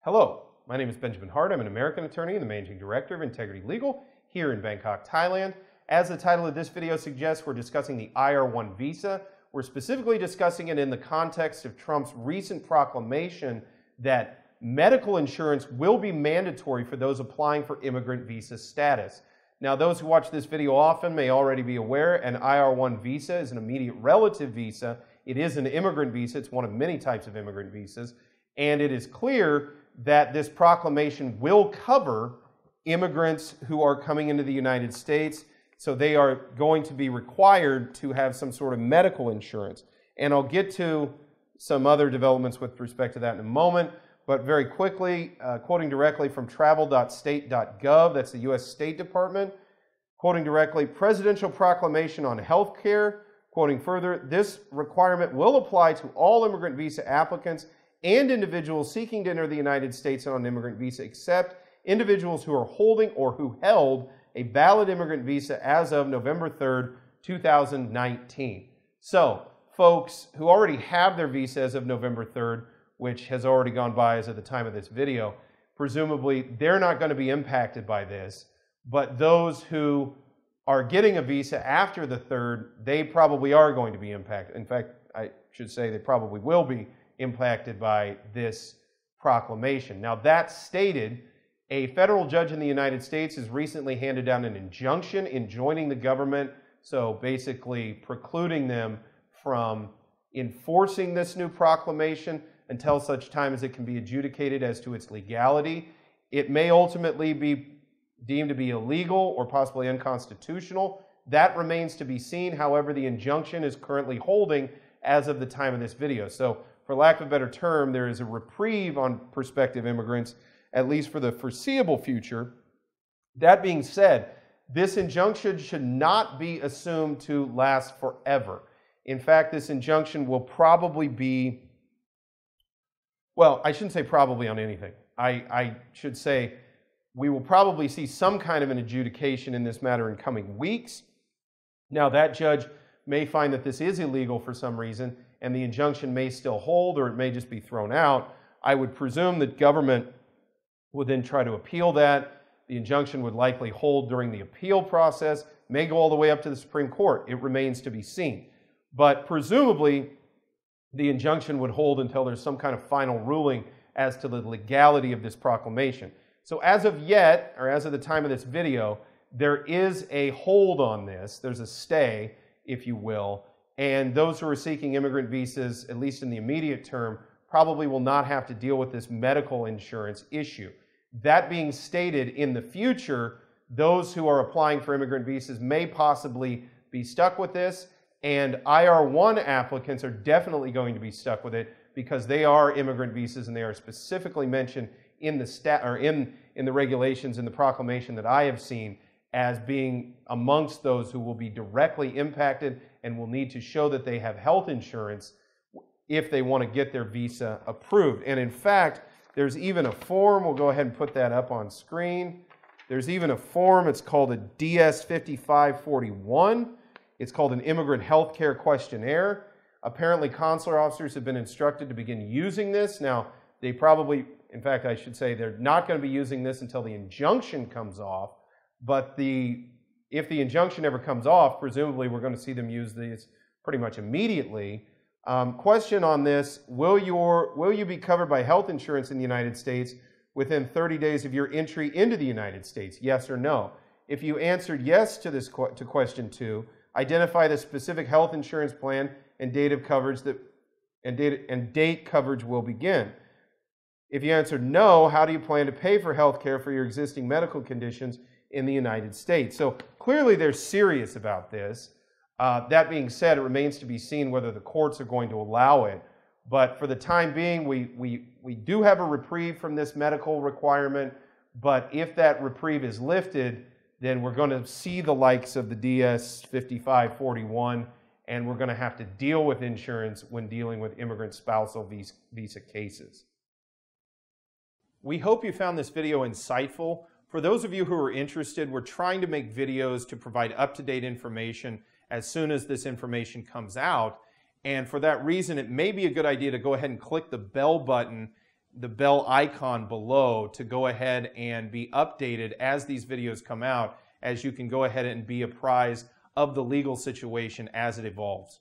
Hello, my name is Benjamin Hart. I'm an American attorney and the Managing Director of Integrity Legal here in Bangkok, Thailand. As the title of this video suggests, we're discussing the IR-1 visa. We're specifically discussing it in the context of Trump's recent proclamation that medical insurance will be mandatory for those applying for immigrant visa status. Now, those who watch this video often may already be aware an IR-1 visa is an immediate relative visa. It is an immigrant visa. It's one of many types of immigrant visas. And it is clear that this proclamation will cover immigrants who are coming into the United States. So they are going to be required to have some sort of medical insurance. And I'll get to some other developments with respect to that in a moment. But very quickly, quoting directly from travel.state.gov, that's the U.S. State Department, quoting directly, Presidential Proclamation on Healthcare, quoting further, this requirement will apply to all immigrant visa applicants and individuals seeking to enter the United States on an immigrant visa, except individuals who are holding or who held a valid immigrant visa as of November 3rd, 2019. So, folks who already have their visa as of November 3rd, which has already gone by as of the time of this video, presumably they're not going to be impacted by this, but those who are getting a visa after the 3rd, they probably are going to be impacted. In fact, I should say they probably will be impacted by this proclamation. Now, that stated, a federal judge in the United States has recently handed down an injunction enjoining the government, so basically precluding them from enforcing this new proclamation until such time as it can be adjudicated as to its legality. It may ultimately be deemed to be illegal or possibly unconstitutional. That remains to be seen. However, the injunction is currently holding as of the time of this video. So, for lack of a better term, there is a reprieve on prospective immigrants, at least for the foreseeable future. That being said, this injunction should not be assumed to last forever. In fact, this injunction will probably be, well, I shouldn't say probably on anything. I should say we will probably see some kind of an adjudication in this matter in coming weeks. Now, that judge may find that this is illegal for some reason, and the injunction may still hold, or it may just be thrown out. I would presume that government would then try to appeal that. The injunction would likely hold during the appeal process, may go all the way up to the Supreme Court. It remains to be seen. But presumably, the injunction would hold until there's some kind of final ruling as to the legality of this proclamation. So as of yet, or as of the time of this video, there is a hold on this. There's a stay, if you will. And those who are seeking immigrant visas, at least in the immediate term, probably will not have to deal with this medical insurance issue. That being stated, in the future, those who are applying for immigrant visas may possibly be stuck with this, and IR-1 applicants are definitely going to be stuck with it because they are immigrant visas and they are specifically mentioned in the in the regulations in the proclamation that I have seen as being amongst those who will be directly impacted and will need to show that they have health insurance if they want to get their visa approved. And in fact, there's even a form. We'll go ahead and put that up on screen. There's even a form. It's called a DS-5541. It's called an Immigrant Healthcare Questionnaire. Apparently, consular officers have been instructed to begin using this. Now, they probably, in fact, I should say they're not going to be using this until the injunction comes off. But if the injunction ever comes off, presumably we're going to see them use these pretty much immediately. Question on this, will you be covered by health insurance in the United States within 30 days of your entry into the United States? Yes or no? If you answered yes to this to question 2, identify the specific health insurance plan and date of coverage date coverage will begin. If you answered no, how do you plan to pay for health care for your existing medical conditions in the United States? So clearly they're serious about this. That being said, it remains to be seen whether the courts are going to allow it. But for the time being, we do have a reprieve from this medical requirement. But if that reprieve is lifted, then we're going to see the likes of the DS-5541, and we're going to have to deal with insurance when dealing with immigrant spousal visa cases. We hope you found this video insightful. For those of you who are interested, we're trying to make videos to provide up-to-date information as soon as this information comes out. And for that reason, it may be a good idea to go ahead and click the bell button the bell icon below to go ahead and be updated as these videos come out, as you can go ahead and be apprised of the legal situation as it evolves.